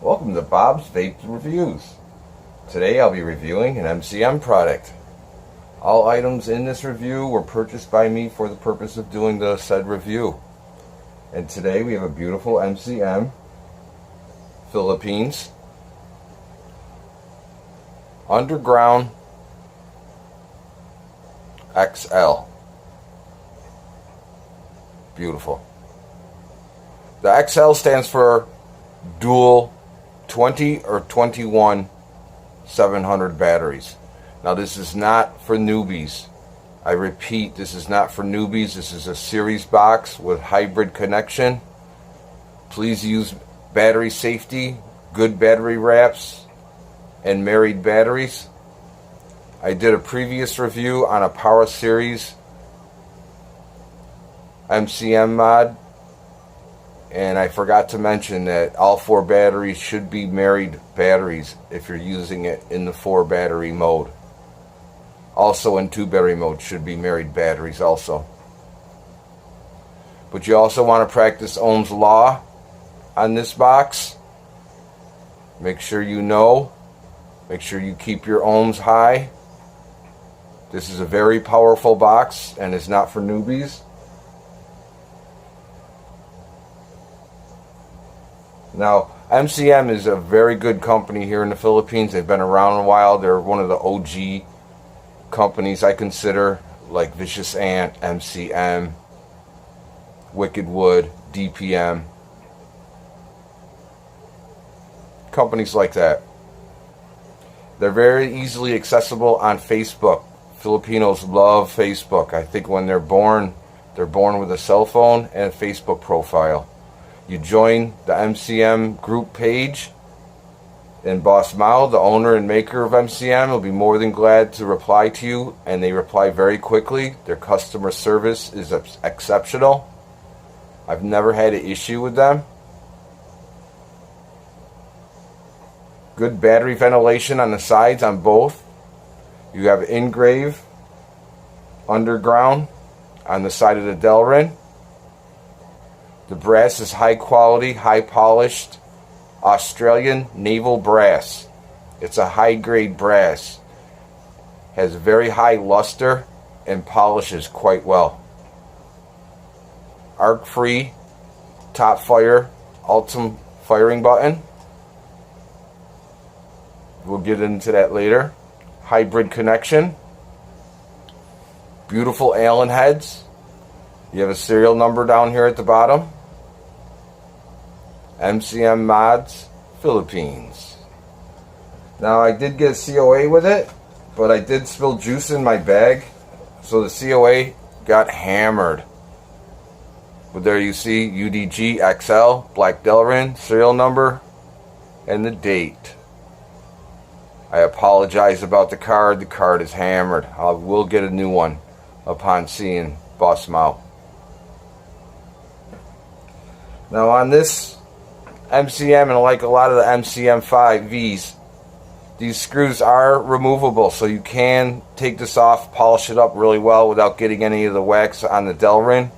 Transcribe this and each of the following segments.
Welcome to Bob's Vape Reviews. Today I'll be reviewing an MCM product. All items in this review were purchased by me for the purpose of doing the said review. And today we have a beautiful MCM, Philippines, Underground XL. Beautiful. The XL stands for dual 20 or 21 700 batteries. Now this is not for newbies. I repeat, this is not for newbies. This is a series box with hybrid connection. Please use battery safety, good battery wraps, and married batteries. I did a previous review on a Power Series MCM mod, and I forgot to mention that all 4 batteries should be married batteries if you're using it in the 4 battery mode. Also in 2 battery mode should be married batteries also. But you also want to practice Ohm's law on this box. Make sure you know. Make sure you keep your ohms high. This is a very powerful box and is not for newbies. Now, MCM is a very good company here in the Philippines. They've been around a while. They're one of the OG companies I consider, like Vicious Ant, MCM, Wicked Wood, DPM. Companies like that. They're very easily accessible on Facebook. Filipinos love Facebook. I think when they're born with a cell phone and a Facebook profile. You join the MCM group page, and Boss Mao, the owner and maker of MCM, will be more than glad to reply to you, and they reply very quickly. Their customer service is exceptional. I've never had an issue with them. Good battery ventilation on the sides on both. You have engrave underground on the side of the delrin. The brass is high quality, high polished Australian Naval brass. It's a high grade brass. Has very high luster and polishes quite well. Arc free top fire ultim firing button. We'll get into that later. Hybrid connection. Beautiful Allen heads. You have a serial number down here at the bottom. MCM Mods, Philippines. Now I did get a COA with it, but I did spill juice in my bag, so the COA got hammered. But there you see UDG XL, black delrin, serial number, and the date. I apologize about the card. The card is hammered. I will get a new one upon seeing Boss Mao. Now on this MCM, and like a lot of the MCM 5Vs, these screws are removable, so you can take this off, polish it up really well without getting any of the wax on the delrin.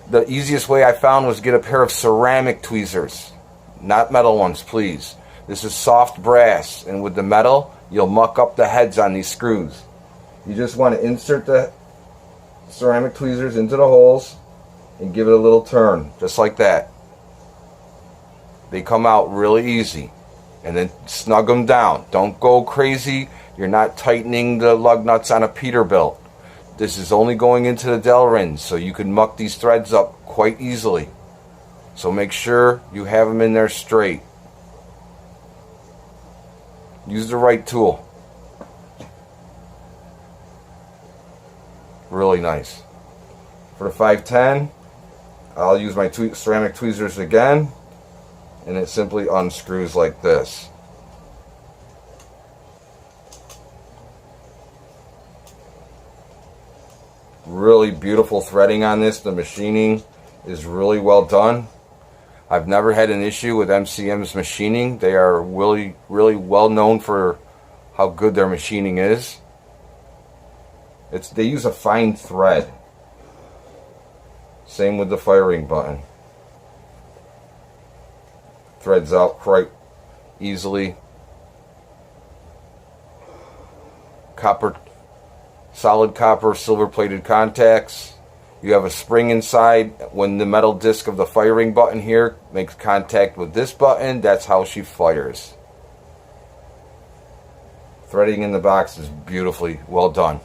The easiest way I found was get a pair of ceramic tweezers, not metal ones, please. This is soft brass, and with the metal, you'll muck up the heads on these screws. You just want to insert the ceramic tweezers into the holes and give it a little turn, just like that. They come out really easy. And then snug them down. Don't go crazy. You're not tightening the lug nuts on a Peterbilt. This is only going into the delrin, so you can muck these threads up quite easily. So make sure you have them in there straight. Use the right tool. Really nice. For the 510, I'll use my ceramic tweezers again. And it simply unscrews like this. Really beautiful threading on this. The machining is really well done. I've never had an issue with MCM's machining. They are really well known for how good their machining is. They use a fine thread. Same with the firing button. Threads out easily. Copper, solid copper, silver plated contacts. You have a spring inside. When the metal disc of the firing button here makes contact with this button, that's how she fires. Threading in the box is beautifully well done.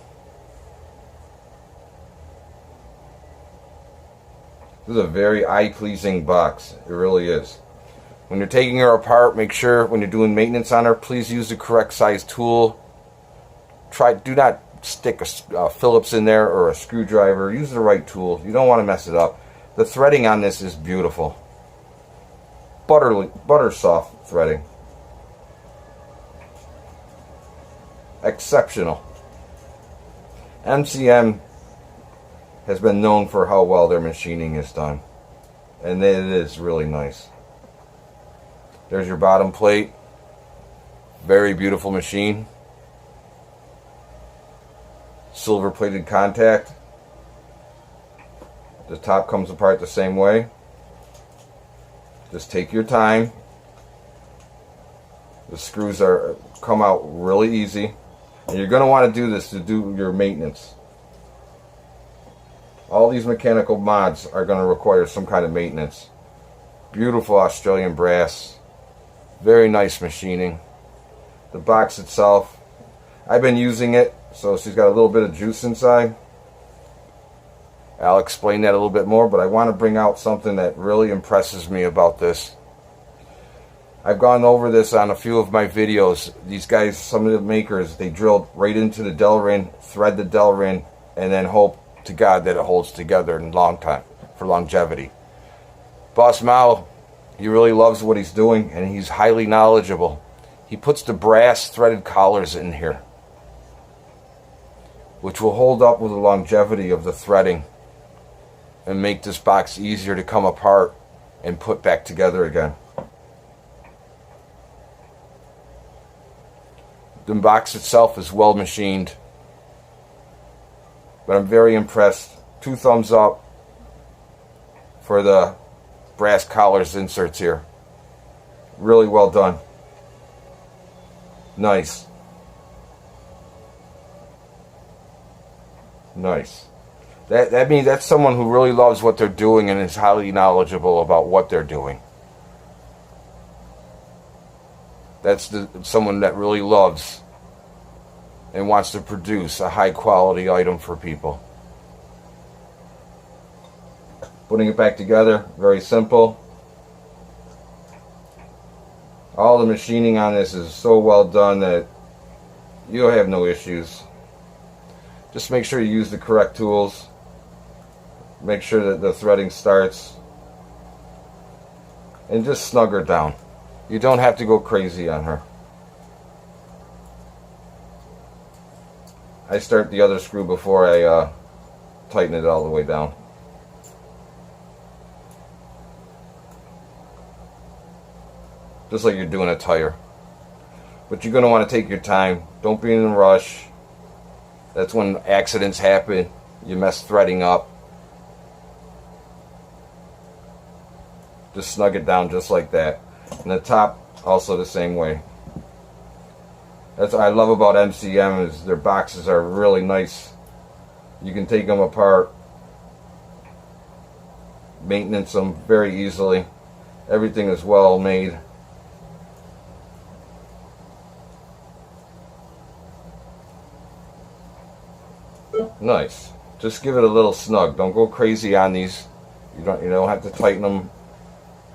This is a very eye-pleasing box. It really is. When you're taking her apart, make sure when you're doing maintenance on her, please use the correct size tool. Do not stick a Phillips in there or a screwdriver. Use the right tool. You don't want to mess it up. The threading on this is beautiful. Butter soft threading. Exceptional. MCM has been known for how well their machining is done, and it is really nice. There's your bottom plate. Very beautiful machine. Silver plated contact. The top comes apart the same way. Just take your time. The screws come out really easy, and you're going to want to do this to do your maintenance. All these mechanical mods are going to require some kind of maintenance. Beautiful Australian brass. Very nice machining. The box itself, I've been using it, so she's got a little bit of juice inside. I'll explain that a little bit more, but I want to bring out something that really impresses me about this. I've gone over this on a few of my videos. These guys, some of the makers, they drilled right into the delrin, thread the delrin, and then hope to God that it holds together in long time, for longevity. Boss Mao, he really loves what he's doing, and he's highly knowledgeable. He puts the brass threaded collars in here, which will hold up with the longevity of the threading and make this box easier to come apart and put back together again. The box itself is well machined, but I'm very impressed. 2 thumbs up for the brass collars inserts here. Really well done. Nice. Nice. That means that's someone who really loves what they're doing and is highly knowledgeable about what they're doing. That's someone that really loves and wants to produce a high quality item for people. Putting it back together, very simple. All the machining on this is so well done that you'll have no issues. Just make sure you use the correct tools. Make sure that the threading starts. And just snug her down. You don't have to go crazy on her. I start the other screw before I tighten it all the way down. Just like you're doing a tire. But you're going to want to take your time. Don't be in a rush. That's when accidents happen. You mess threading up. Just snug it down just like that. And the top also the same way. That's what I love about MCM, is their boxes are really nice. You can take them apart, maintenance them very easily. Everything is well made. Nice. Just give it a little snug. Don't go crazy on these. You don't have to tighten them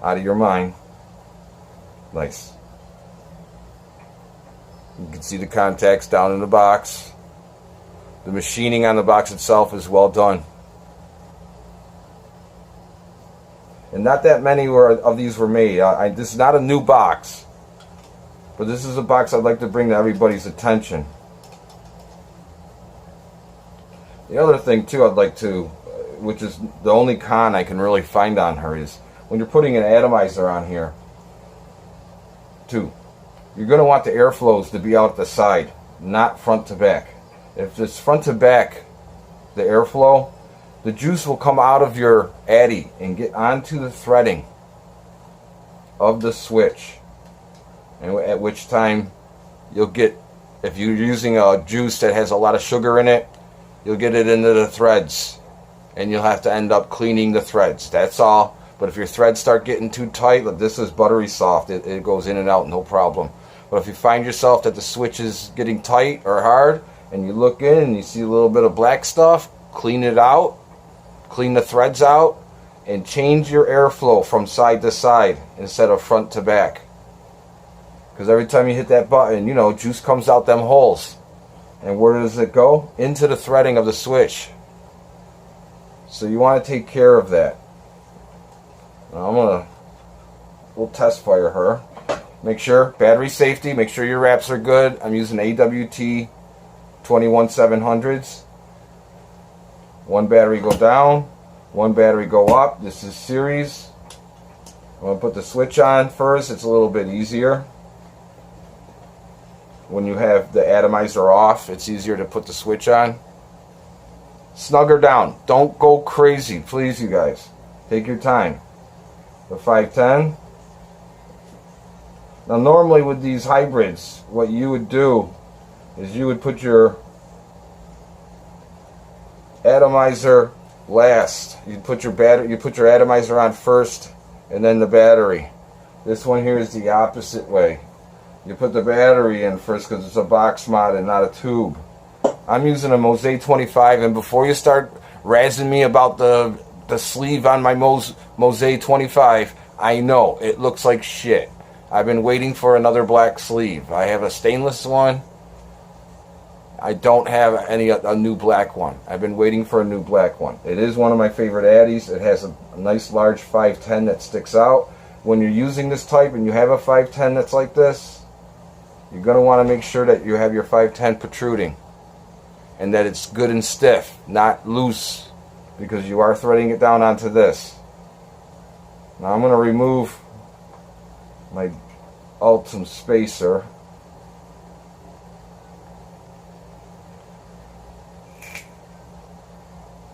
out of your mind. Nice. You can see the contacts down in the box. The machining on the box itself is well done. And not that many of these were made. This is not a new box, but this is a box I'd like to bring to everybody's attention. The other thing too I'd like to, which is the only con I can really find on her, is when you're putting an atomizer on here too, you're going to want the airflows to be out the side, not front to back. If it's front to back, the airflow, the juice will come out of your addy and get onto the threading of the switch. and at which time you'll get, if you're using a juice that has a lot of sugar in it, you'll get it into the threads, and you'll have to end up cleaning the threads. That's all. But if your threads start getting too tight, like this is buttery soft, it goes in and out, no problem. But if you find yourself that the switch is getting tight or hard, and you look in and you see a little bit of black stuff, clean it out, clean the threads out, and change your airflow from side to side instead of front to back. Because every time you hit that button, you know, juice comes out them holes. And where does it go? Into the threading of the switch. So you want to take care of that. Now we'll test fire her. Make sure, battery safety, make sure your wraps are good. I'm using AWT 21700s. One battery go down, one battery go up. This is series. I'm going to put the switch on first. It's a little bit easier. When you have the atomizer off, it's easier to put the switch on. Snug her down. Don't go crazy, please, you guys. Take your time. The 510. Now, normally with these hybrids, what you would do is you would put your atomizer last. You'd put your battery, you put your atomizer on first, and then the battery. This one here is the opposite way. You put the battery in first because it's a box mod and not a tube. I'm using a Mose 25, and before you start razzing me about the sleeve on my Mose 25, I know it looks like shit. I've been waiting for another black sleeve. I have a stainless one. I don't have a new black one. I've been waiting for a new black one. It is one of my favorite Addies. It has a nice large 510 that sticks out. When you're using this type and you have a 510 that's like this, you're going to want to make sure that you have your 510 protruding and that it's good and stiff, not loose, because you are threading it down onto this. Now I'm going to remove my Ultim spacer.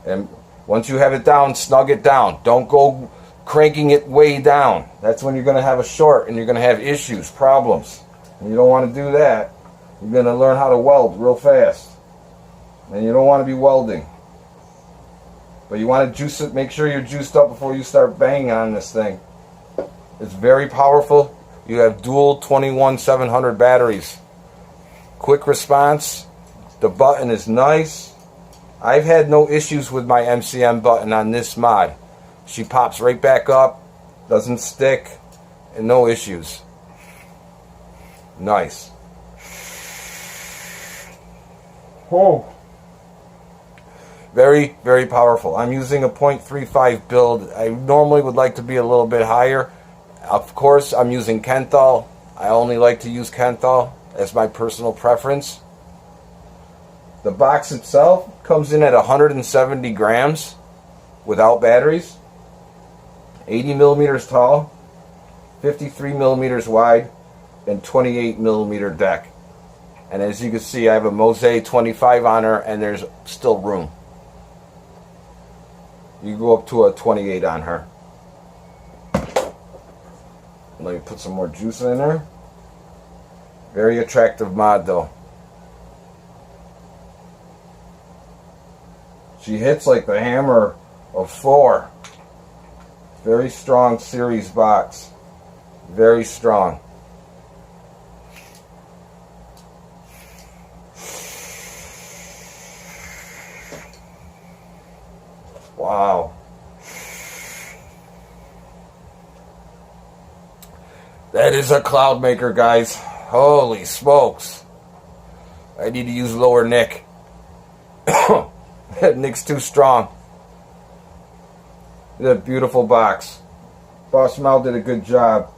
And once you have it down, snug it down. Don't go cranking it way down. That's when you're going to have a short and you're going to have issues, problems. And you don't want to do that. You're going to learn how to weld real fast. And you don't want to be welding. But you want to juice it, make sure you're juiced up before you start banging on this thing. It's very powerful. You have dual 21700 batteries. Quick response. The button is nice. I've had no issues with my MCM button on this mod. She pops right back up, doesn't stick, and no issues. Nice. Oh. Very, very powerful. I'm using a 0.35 build. I normally would like to be a little bit higher. Of course, I'm using Kenthal. I only like to use Kenthal as my personal preference. The box itself comes in at 170 grams without batteries, 80 millimeters tall, 53 millimeters wide, and 28 millimeter deck. And as you can see, I have a Mose 25 on her, and there's still room. You go up to a 28 on her. Let me put some more juice in her. Very attractive mod though. She hits like the hammer of Thor. Very strong series box. Very strong. Wow. That is a cloud maker, guys. Holy smokes. I need to use lower Nick. That Nick's too strong. That beautiful box. Boss Mal did a good job.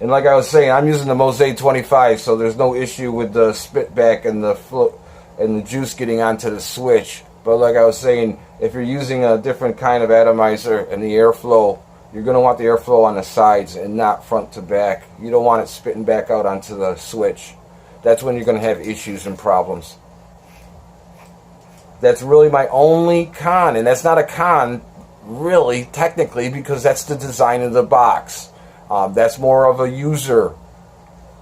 And like I was saying, I'm using the Mose 25, so there's no issue with the spit back and the juice getting onto the switch. But like I was saying, if you're using a different kind of atomizer and the airflow, you're going to want the airflow on the sides and not front to back. You don't want it spitting back out onto the switch. That's when you're going to have issues and problems. That's really my only con, and that's not a con, really, technically, because that's the design of the box. That's more of a user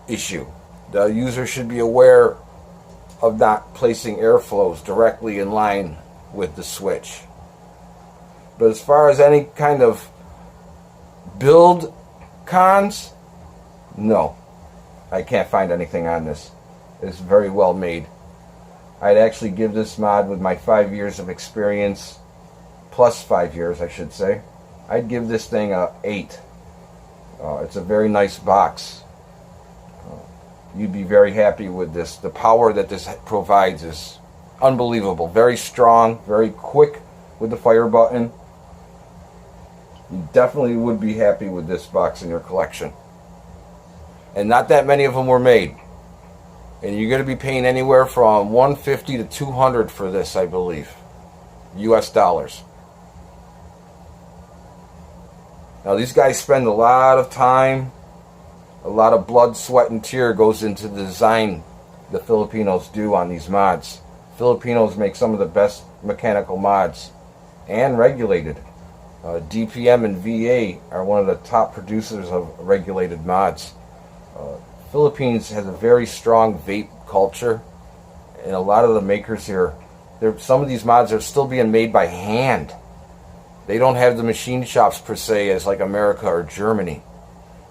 issue. The user should be aware of not placing airflows directly in line with the switch. But as far as any kind of build cons, no, I can't find anything on this. It's very well made. I'd actually give this mod, with my 5 years of experience, plus 5 years I should say, I'd give this thing a 8. It's a very nice box. You'd be very happy with this. The power that this provides is unbelievable. Very strong, very quick with the fire button. You definitely would be happy with this box in your collection. And not that many of them were made. And you're going to be paying anywhere from $150 to $200 for this, I believe. US dollars. Now these guys spend a lot of time, a lot of blood, sweat, and tear goes into the design the Filipinos do on these mods. Filipinos make some of the best mechanical mods, and regulated. DPM and VA are one of the top producers of regulated mods. Philippines has a very strong vape culture, and a lot of the makers here, some of these mods are still being made by hand. They don't have the machine shops per se as like America or Germany.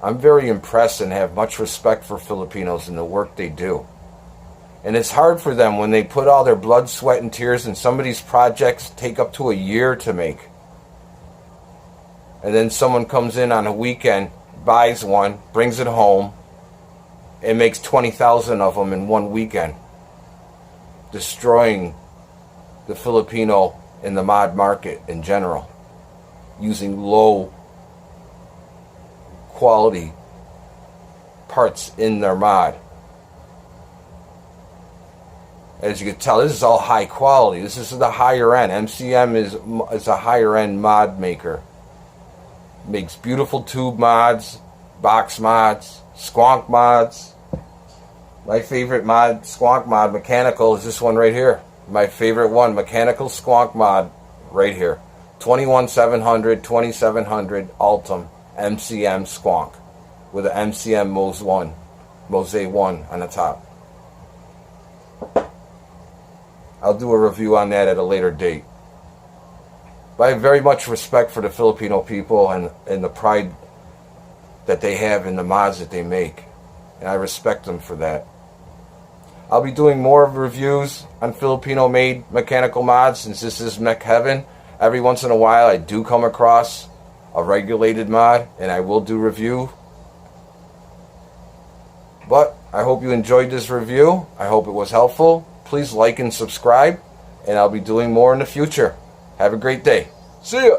I'm very impressed and have much respect for Filipinos and the work they do. And it's hard for them when they put all their blood, sweat, and tears, and some of these projects take up to a year to make. And then someone comes in on a weekend, buys one, brings it home, and makes 20,000 of them in one weekend, destroying the Filipino and the mod market in general, using low quality parts in their mod. As you can tell, this is all high quality. This is the higher end. MCM is a higher end mod maker. Makes beautiful tube mods, box mods, squonk mods. My favorite mod, squonk mod, mechanical, is this one right here. My favorite one, mechanical squonk mod, right here. 21700, 2700 Ultim MCM squonk with an MCM Mose 1 on the top. I'll do a review on that at a later date. But I have very much respect for the Filipino people and the pride that they have in the mods that they make. And I respect them for that. I'll be doing more reviews on Filipino-made mechanical mods, since this is Mech Heaven. Every once in a while I do come across a regulated mod, and I will do review. But I hope you enjoyed this review. I hope it was helpful. Please like and subscribe, and I'll be doing more in the future. Have a great day. See ya!